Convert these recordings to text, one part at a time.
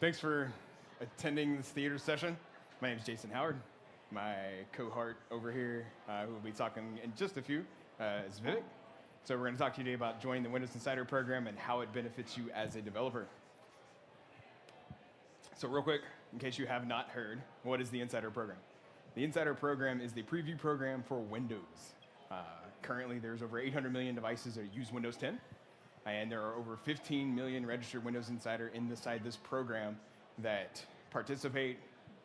Thanks for attending this theater session. My name is Jason Howard. My cohort over here, who will be talking in just a few, is Vivek. So we're going to talk to you today about joining the Windows Insider program and how it benefits you as a developer. So real quick, in case you have not heard, what is the Insider program? The Insider program is the preview program for Windows. Currently, there's over 800 million devices that use Windows 10. And there are over 15 million registered Windows Insider inside this program that participate,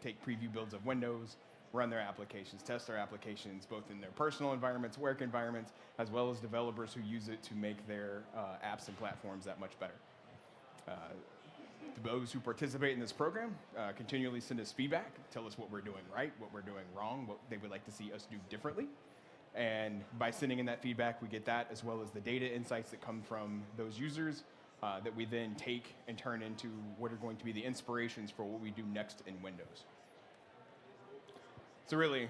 take preview builds of Windows, run their applications, test their applications, both in their personal environments, work environments, as well as developers who use it to make their apps and platforms that much better. Those who participate in this program continually send us feedback, tell us what we're doing right, what we're doing wrong, what they would like to see us do differently. And by sending in that feedback, we get that as well as the data insights that come from those users that we then take and turn into what are going to be the inspirations for what we do next in Windows. So really,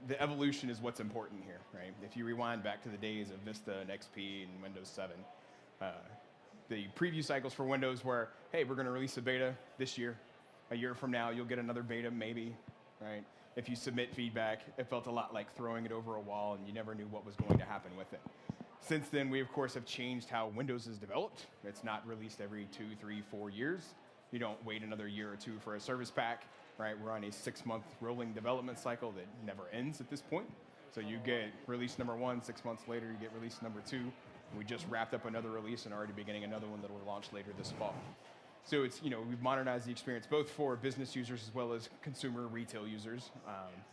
the evolution is what's important here, right? If you rewind back to the days of Vista and XP and Windows 7, the preview cycles for Windows were, hey, we're going to release a beta this year. A year from now, you'll get another beta, maybe, right? If you submit feedback, it felt a lot like throwing it over a wall, and you never knew what was going to happen with it. Since then, we, of course, have changed how Windows is developed. It's not released every 2, 3, 4 years. You don't wait another year or two for a service pack, right? We're on a 6-month rolling development cycle that never ends at this point. So you get release number 1, 6 months later, you get release number 2. We just wrapped up another release and already beginning another one that will launch later this fall. So it's, we've modernized the experience both for business users as well as consumer retail users.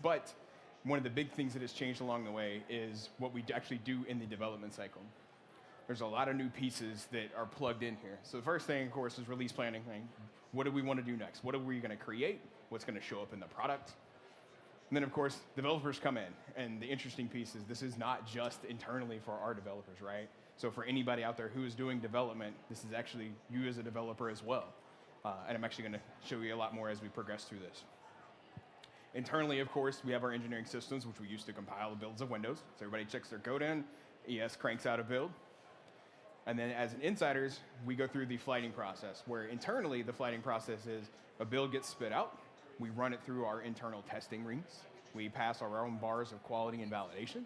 But one of the big things that has changed along the way is what we actually do in the development cycle. There's a lot of new pieces that are plugged in here. So the first thing, of course, is release planning. Right? What do we want to do next? What are we going to create? What's going to show up in the product? And then, of course, developers come in. And the interesting piece is this is not just internally for our developers, right? So for anybody out there who is doing development, this is actually you as a developer as well. And I'm actually going to show you a lot more as we progress through this. Internally, of course, we have our engineering systems, which we use to compile the builds of Windows. So everybody checks their code in, ES cranks out a build. And then as insiders, we go through the flighting process, where internally the flighting process is a build gets spit out. We run it through our internal testing rings. We pass our own bars of quality and validation.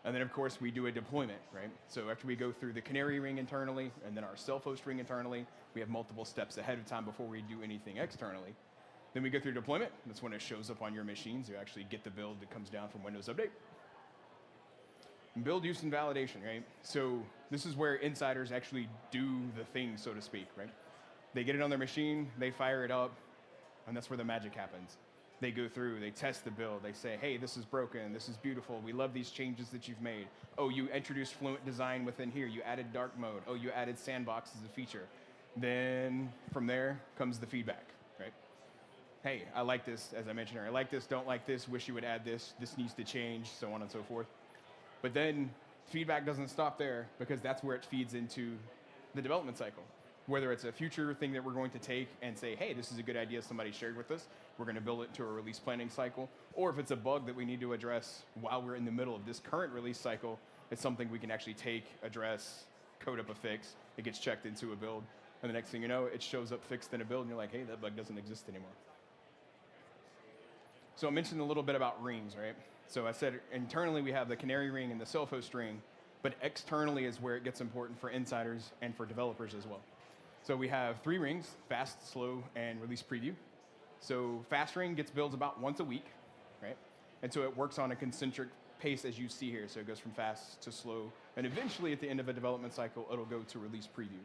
And then, of course, we do a deployment, right? So after we go through the canary ring internally and then our self-host ring internally, we have multiple steps ahead of time before we do anything externally. Then we go through deployment. That's when it shows up on your machines. You actually get the build that comes down from Windows Update. And build, use, and validation, right? So this is where insiders actually do the thing, so to speak, right? They get it on their machine, they fire it up, and that's where the magic happens. They go through, they test the build, they say, hey, this is broken, this is beautiful, we love these changes that you've made. Oh, you introduced fluent design within here, you added dark mode, oh, you added sandbox as a feature. Then from there comes the feedback, right? Hey, I like this, as I mentioned earlier, I like this, don't like this, wish you would add this needs to change, so on and so forth. But then feedback doesn't stop there because that's where it feeds into the development cycle. Whether it's a future thing that we're going to take and say, hey, this is a good idea somebody shared with us, we're going to build it into a release planning cycle, or if it's a bug that we need to address while we're in the middle of this current release cycle, it's something we can actually take, address, code up a fix, it gets checked into a build, and the next thing you know, it shows up fixed in a build, and you're like, hey, that bug doesn't exist anymore. So I mentioned a little bit about rings, right? So I said internally we have the canary ring and the self-host ring, but externally is where it gets important for insiders and for developers as well. So we have 3 rings, fast, slow, and release preview. So fast ring gets builds about once a week, right? And so it works on a concentric pace as you see here. So it goes from fast to slow. And eventually at the end of a development cycle, it'll go to release preview.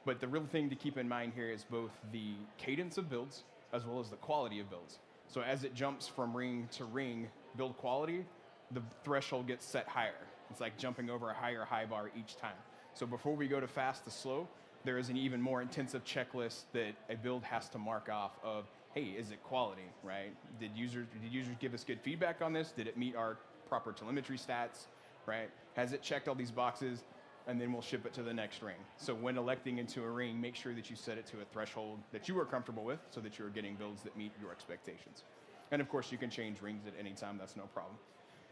But the real thing to keep in mind here is both the cadence of builds as well as the quality of builds. So as it jumps from ring to ring, build quality, the threshold gets set higher. It's like jumping over a higher high bar each time. So before we go to fast to slow, there is an even more intensive checklist that a build has to mark off of, hey, is it quality, right? Did users give us good feedback on this? Did it meet our proper telemetry stats, right? Has it checked all these boxes? And then we'll ship it to the next ring. So when electing into a ring, make sure that you set it to a threshold that you are comfortable with so that you're getting builds that meet your expectations. And of course, you can change rings at any time. That's no problem.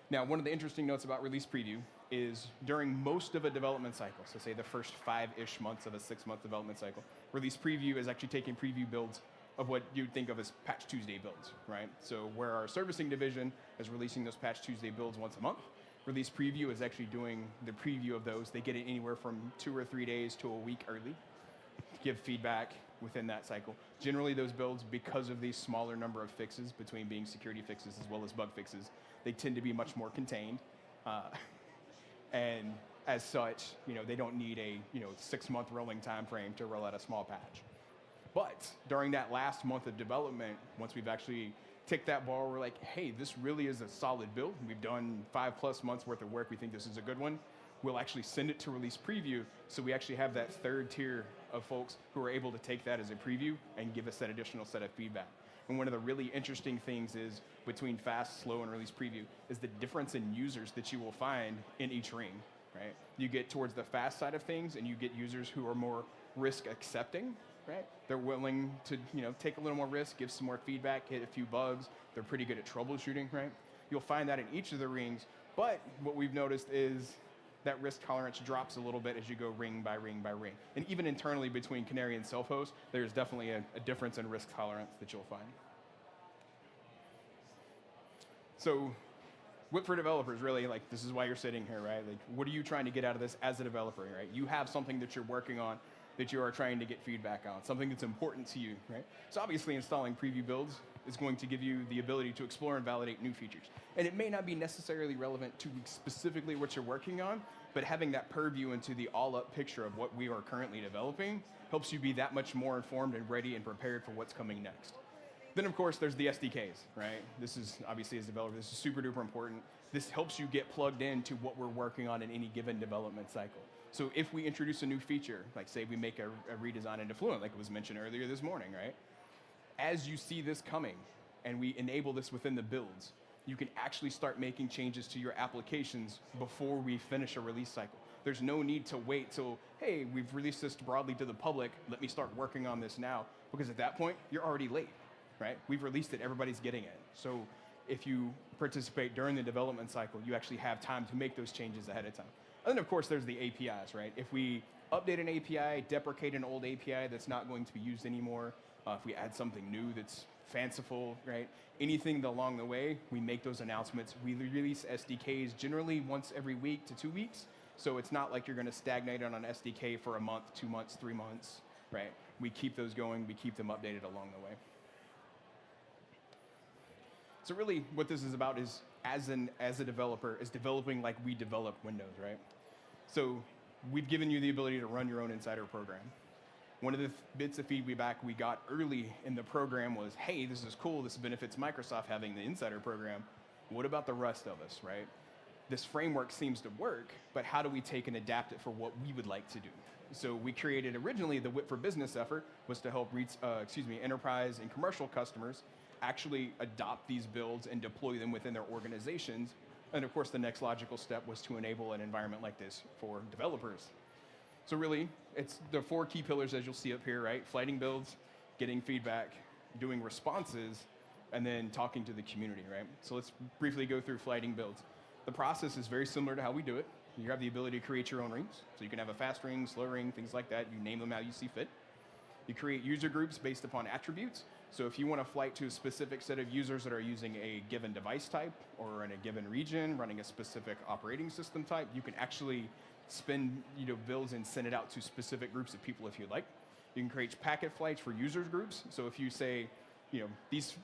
Now, one of the interesting notes about release preview is during most of a development cycle, so say the first 5-ish months of a 6-month development cycle, release preview is actually taking preview builds of what you'd think of as Patch Tuesday builds, right? So where our servicing division is releasing those Patch Tuesday builds once a month, release preview is actually doing the preview of those. They get it anywhere from 2 or 3 days to a week early to give feedback within that cycle. Generally, those builds, because of these smaller number of fixes between being security fixes as well as bug fixes, they tend to be much more contained. And as such, they don't need a 6-month rolling time frame to roll out a small patch. But during that last month of development, once we've actually ticked that ball, we're like, hey, this really is a solid build. We've done 5+ months worth of work. We think this is a good one. We'll actually send it to release preview, so we actually have that third tier of folks who are able to take that as a preview and give us that additional set of feedback. And one of the really interesting things is between fast, slow, and release preview is the difference in users that you will find in each ring, right? You get towards the fast side of things and you get users who are more risk accepting, right? They're willing to take a little more risk, give some more feedback, hit a few bugs. They're pretty good at troubleshooting, right? You'll find that in each of the rings, but what we've noticed is that risk tolerance drops a little bit as you go ring by ring by ring. And even internally between Canary and self-host, there's definitely a difference in risk tolerance that you'll find. So WIP for developers, really, like, this is why you're sitting here, right? Like, what are you trying to get out of this as a developer, right? You have something that you're working on that you are trying to get feedback on, something that's important to you, right? So obviously installing preview builds is going to give you the ability to explore and validate new features. And it may not be necessarily relevant to specifically what you're working on, but having that purview into the all-up picture of what we are currently developing helps you be that much more informed and ready and prepared for what's coming next. Then, of course, there's the SDKs, right? This is, obviously, as a developer, this is super duper important. This helps you get plugged into what we're working on in any given development cycle. So if we introduce a new feature, like say we make a redesign into Fluent, like it was mentioned earlier this morning, right? As you see this coming and we enable this within the builds, you can actually start making changes to your applications before we finish a release cycle. There's no need to wait till, hey, we've released this broadly to the public, let me start working on this now, because at that point, you're already late, right? We've released it, everybody's getting it. So if you participate during the development cycle, you actually have time to make those changes ahead of time. And then, of course, there's the APIs, right? If we update an API, deprecate an old API that's not going to be used anymore, if we add something new that's fanciful, right? Anything along the way, we make those announcements. We release SDKs generally once every week to 2 weeks, so it's not like you're going to stagnate on an SDK for a month, 2 months, 3 months, right? We keep those going, we keep them updated along the way. So really what this is about is, as a developer, is developing like we develop Windows, right? So we've given you the ability to run your own Insider program. One of the bits of feedback we got early in the program was, hey, this is cool, this benefits Microsoft having the Insider program. What about the rest of us, right? This framework seems to work, but how do we take and adapt it for what we would like to do? So we created originally the WIP for Business effort was to help enterprise and commercial customers actually adopt these builds and deploy them within their organizations. And of course, the next logical step was to enable an environment like this for developers. So really, it's the 4 key pillars as you'll see up here, right? Flighting builds, getting feedback, doing responses, and then talking to the community, right? So let's briefly go through flighting builds. The process is very similar to how we do it. You have the ability to create your own rings. So you can have a fast ring, slow ring, things like that. You name them how you see fit. You create user groups based upon attributes. So if you want to flight to a specific set of users that are using a given device type or in a given region, running a specific operating system type, you can actually spin builds and send it out to specific groups of people if you'd like. You can create packet flights for users groups. So if you say, these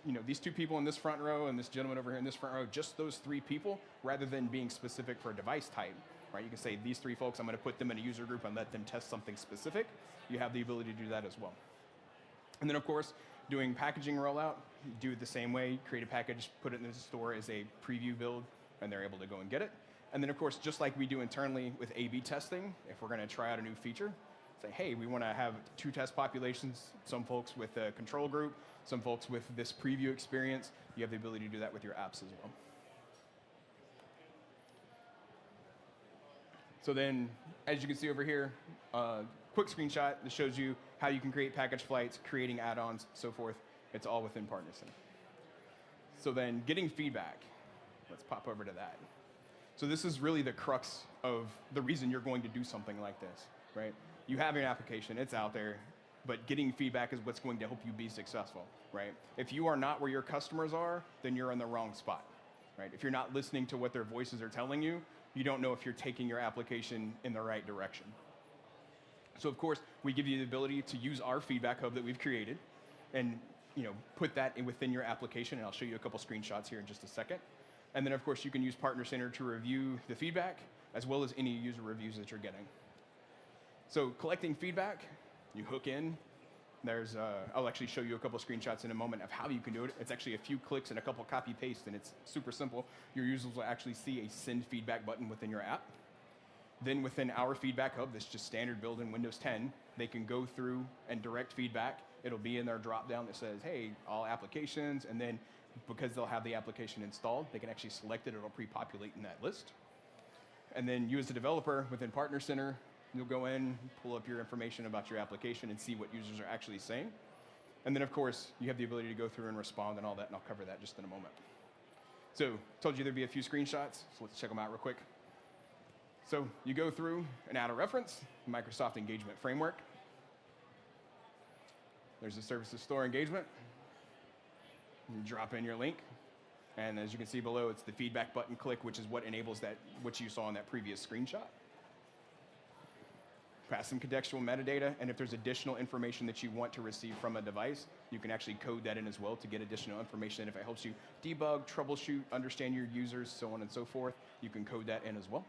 2 people in this front row and this gentleman over here in this front row, just those 3 people, rather than being specific for a device type, right? You can say these 3 folks, I'm going to put them in a user group and let them test something specific. You have the ability to do that as well. And then, of course, doing packaging rollout, you do it the same way. You create a package, put it in the store as a preview build, and they're able to go and get it. And then, of course, just like we do internally with A/B testing, if we're going to try out a new feature, say, hey, we want to have 2 test populations, some folks with a control group, some folks with this preview experience. You have the ability to do that with your apps as well. So then, as you can see over here, quick screenshot that shows you how you can create package flights, creating add-ons, so forth. It's all within Partner Center. So then, getting feedback, Let's pop over to that. So this is really the crux of the reason you're going to do something like this, right? You have an application, it's out there, but getting feedback is what's going to help you be successful, right? If you are not where your customers are, then you're in the wrong spot, right? If you're not listening to what their voices are telling you, you don't know if you're taking your application in the right direction. So of course, we give you the ability to use our feedback hub that we've created and put that within your application, and I'll show you a couple screenshots here in just a second. And then of course, you can use Partner Center to review the feedback, as well as any user reviews that you're getting. So collecting feedback, you hook in. I'll actually show you a couple screenshots in a moment of how you can do it. It's actually a few clicks and a couple copy paste, and it's super simple. Your users will actually see a send feedback button within your app. Then within our feedback hub, that's just standard built in Windows 10, they can go through and direct feedback. It'll be in their drop down that says, hey, all applications, and then because they'll have the application installed, they can actually select it, it'll pre-populate in that list. And then you as a developer within Partner Center, you'll go in, pull up your information about your application and see what users are actually saying. And then of course, you have the ability to go through and respond and all that, and I'll cover that just in a moment. So, told you there'd be a few screenshots, so let's check them out real quick. So you go through and add a reference, Microsoft Engagement Framework. There's the Services Store engagement. You drop in your link, and as you can see below, it's the feedback button click, which is what enables that, what you saw in that previous screenshot. Pass some contextual metadata, and if there's additional information that you want to receive from a device, you can actually code that in as well to get additional information. If it helps you debug, troubleshoot, understand your users, so on and so forth, you can code that in as well.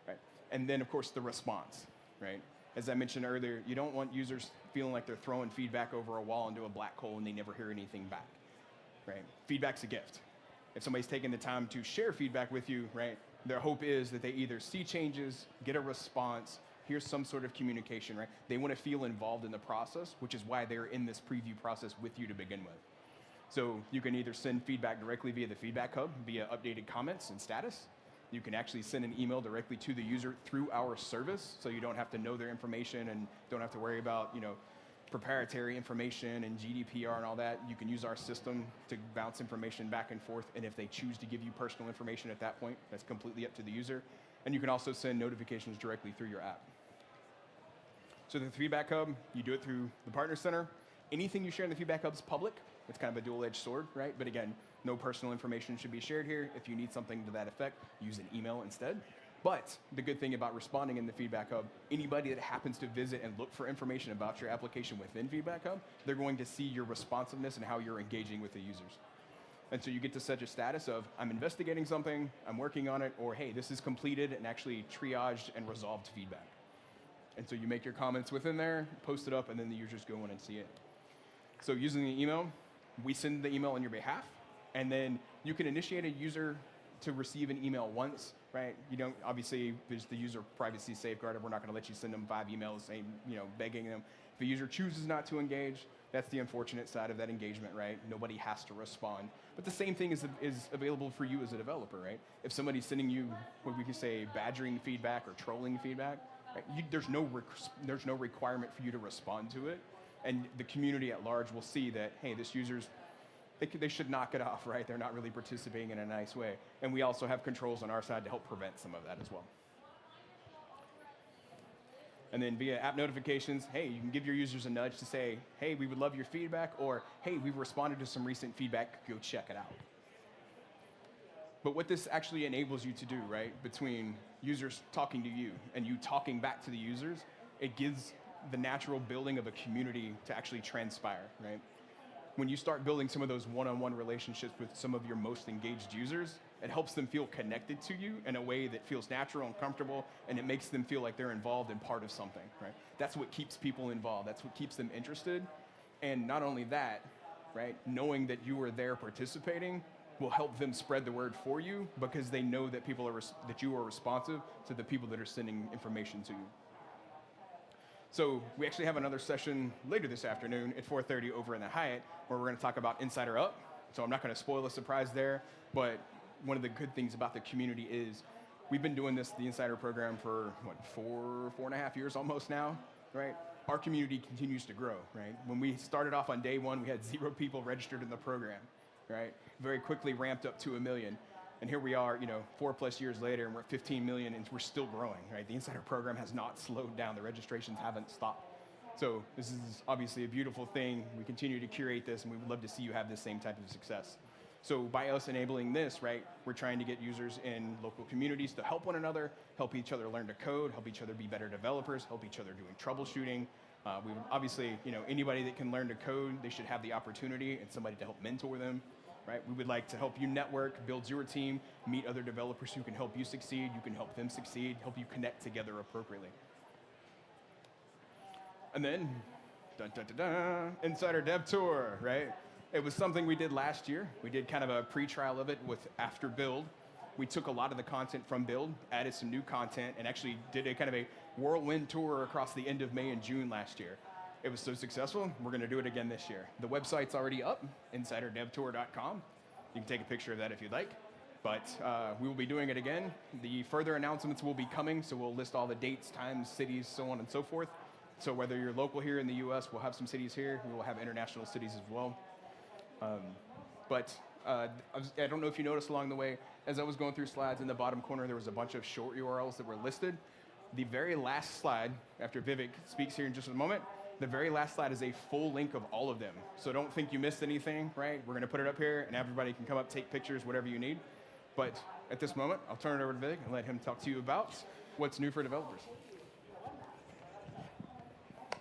Right. And then, of course, the response, right? As I mentioned earlier, you don't want users feeling like they're throwing feedback over a wall into a black hole and they never hear anything back, right? Feedback's a gift. If somebody's taking the time to share feedback with you, right, their hope is that they either see changes, get a response, hear some sort of communication, right? They want to feel involved in the process, which is why they're in this preview process with you to begin with. So you can either send feedback directly via the feedback hub, via updated comments and status. You can actually send an email directly to the user through our service, so you don't have to know their information and don't have to worry about, proprietary information and GDPR and all that. You can use our system to bounce information back and forth, and if they choose to give you personal information at that point, that's completely up to the user. And you can also send notifications directly through your app. So the Feedback Hub, you do it through the Partner Center. Anything you share in the Feedback Hub is public. It's kind of a dual-edged sword, right? But again, no personal information should be shared here. If you need something to that effect, use an email instead. But the good thing about responding in the Feedback Hub, anybody that happens to visit and look for information about your application within Feedback Hub, they're going to see your responsiveness and how you're engaging with the users. And so you get to set a status of, I'm investigating something, I'm working on it, or hey, this is completed and actually triaged and resolved feedback. And so you make your comments within there, post it up, and then the users go in and see it. So using the email, we send the email on your behalf, and then you can initiate a user to receive an email once, right? You don't, obviously, there's the user privacy safeguard. We're not going to let you send them 5 emails saying, begging them. If a user chooses not to engage, that's the unfortunate side of that engagement, right? Nobody has to respond. But the same thing is available for you as a developer, right? If somebody's sending you what we could say badgering feedback or trolling feedback, right? There's no requirement for you to respond to it. And the community at large will see that, hey, this user's, they should knock it off, right? They're not really participating in a nice way. And we also have controls on our side to help prevent some of that as well. And then via app notifications, hey, you can give your users a nudge to say, hey, we would love your feedback, or hey, we've responded to some recent feedback, go check it out. But what this actually enables you to do, right, between users talking to you and you talking back to the users, it gives the natural building of a community to actually transpire, right? When you start building some of those one-on-one relationships with some of your most engaged users, it helps them feel connected to you in a way that feels natural and comfortable, and it makes them feel like they're involved and part of something, right? That's what keeps people involved. That's what keeps them interested. And not only that, right, knowing that you are there participating will help them spread the word for you because they know that that you are responsive to the people that are sending information to you. So we actually have another session later this afternoon at 4:30 over in the Hyatt where we're going to talk about Insider Up. So I'm not going to spoil the surprise there, but one of the good things about the community is we've been doing the Insider program for, 4.5 years almost now, right? Our community continues to grow, right? When we started off on day one, we had 0 people registered in the program. right? Very quickly ramped up to 1 million. And here we are, 4+ years later, and we're at 15 million, and we're still growing, right? The Insider program has not slowed down. The registrations haven't stopped. So this is obviously a beautiful thing. We continue to curate this, and we would love to see you have this same type of success. So by us enabling this, right, we're trying to get users in local communities to help one another, help each other learn to code, help each other be better developers, help each other doing troubleshooting. We would obviously, anybody that can learn to code, they should have the opportunity and somebody to help mentor them, right? We would like to help you network, build your team, meet other developers who can help you succeed, you can help them succeed, help you connect together appropriately. And then, Insider Dev Tour, right? It was something we did last year. We did kind of a pre-trial of it with after build. We took a lot of the content from build, added some new content, and actually did a kind of a whirlwind tour across the end of May and June last year. It was so successful, we're going to do it again this year. The website's already up, insiderdevtour.com. You can take a picture of that if you'd like. But we will be doing it again. The further announcements will be coming, so we'll list all the dates, times, cities, so on and so forth. So whether you're local here in the US, we'll have some cities here. We will have international cities as well. I don't know if you noticed along the way, as I was going through slides, in the bottom corner, there was a bunch of short URLs that were listed. The very last slide, after Vivek speaks here in just a moment, the very last slide is a full link of all of them. So don't think you missed anything, right? We're going to put it up here, and everybody can come up, take pictures, whatever you need. But at this moment, I'll turn it over to Vivek and let him talk to you about what's new for developers.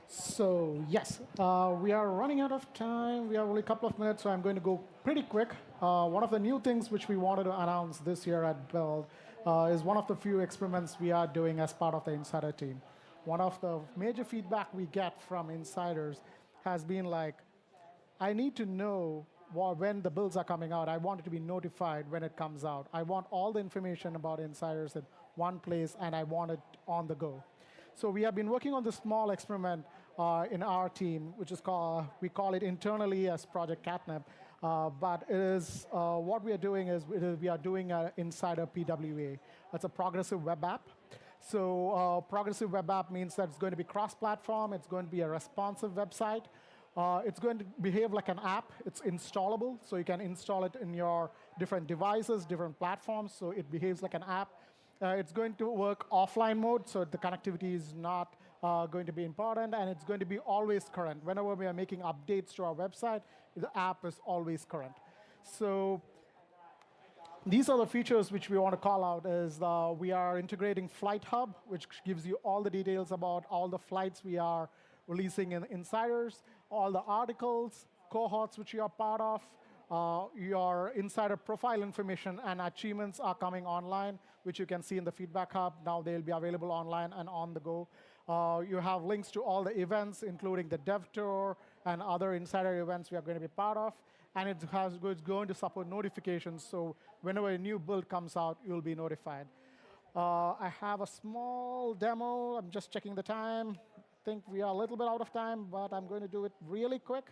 So yes, we are running out of time. We have only a couple of minutes, so I'm going to go pretty quick. One of the new things which we wanted to announce this year at Build is one of the few experiments we are doing as part of the Insider team. One of the major feedback we get from insiders has been like, I need to know when the builds are coming out. I want it to be notified when it comes out. I want all the information about insiders in one place, and I want it on the go. So we have been working on this small experiment in our team, which is called, we call it internally as Project CatNip. But it is, what we are doing is we are doing an Insider PWA. It's a progressive web app. So progressive web app means that it's going to be cross-platform. It's going to be a responsive website. It's going to behave like an app. It's installable, so you can install it in your different devices, different platforms, so it behaves like an app. It's going to work offline mode, so the connectivity is not going to be important, and it's going to be always current. Whenever we are making updates to our website, the app is always current. So these are the features which we want to call out. Is we are integrating Flight Hub, which gives you all the details about all the flights we are releasing in Insiders, all the articles, cohorts which you are part of, your insider profile information and achievements are coming online, which you can see in the Feedback Hub. Now they'll be available online and on the go. You have links to all the events, including the Dev Tour and other insider events we are going to be part of. And it's going to support notifications, so whenever a new build comes out, you'll be notified. I have a small demo. I'm just checking the time. I think we are a little bit out of time, but I'm going to do it really quick.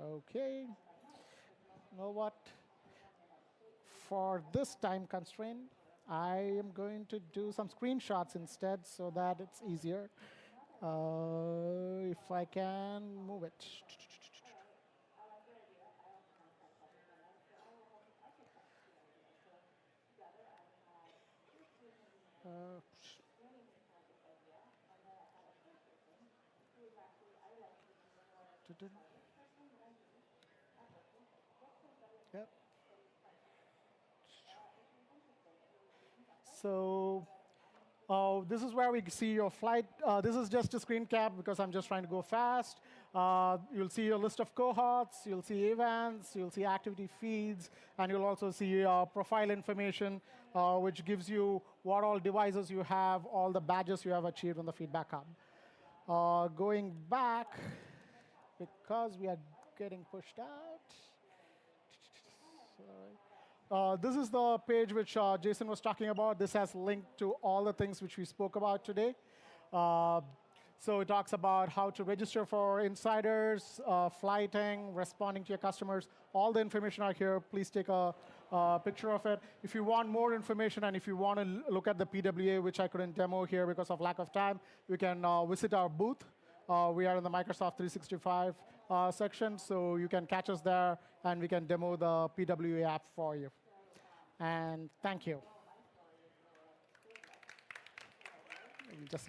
Okay. You know what? For this time constraint, I am going to do some screenshots instead so that it's easier. If I can move it. Yep. So this is where we see your flight. This is just a screen cap because I'm just trying to go fast. You'll see your list of cohorts. You'll see events. You'll see activity feeds. And you'll also see profile information, which gives you what all devices you have, all the badges you have achieved on the Feedback Hub. Going back, because we are getting pushed out. Sorry. This is the page which Jason was talking about. This has linked to all the things which we spoke about today. So it talks about how to register for insiders, flighting, responding to your customers. All the information are here. Please take a picture of it. If you want more information and if you want to look at the PWA, which I couldn't demo here because of lack of time, you can visit our booth. We are in the Microsoft 365 section, so you can catch us there, and we can demo the PWA app for you. And thank you. Just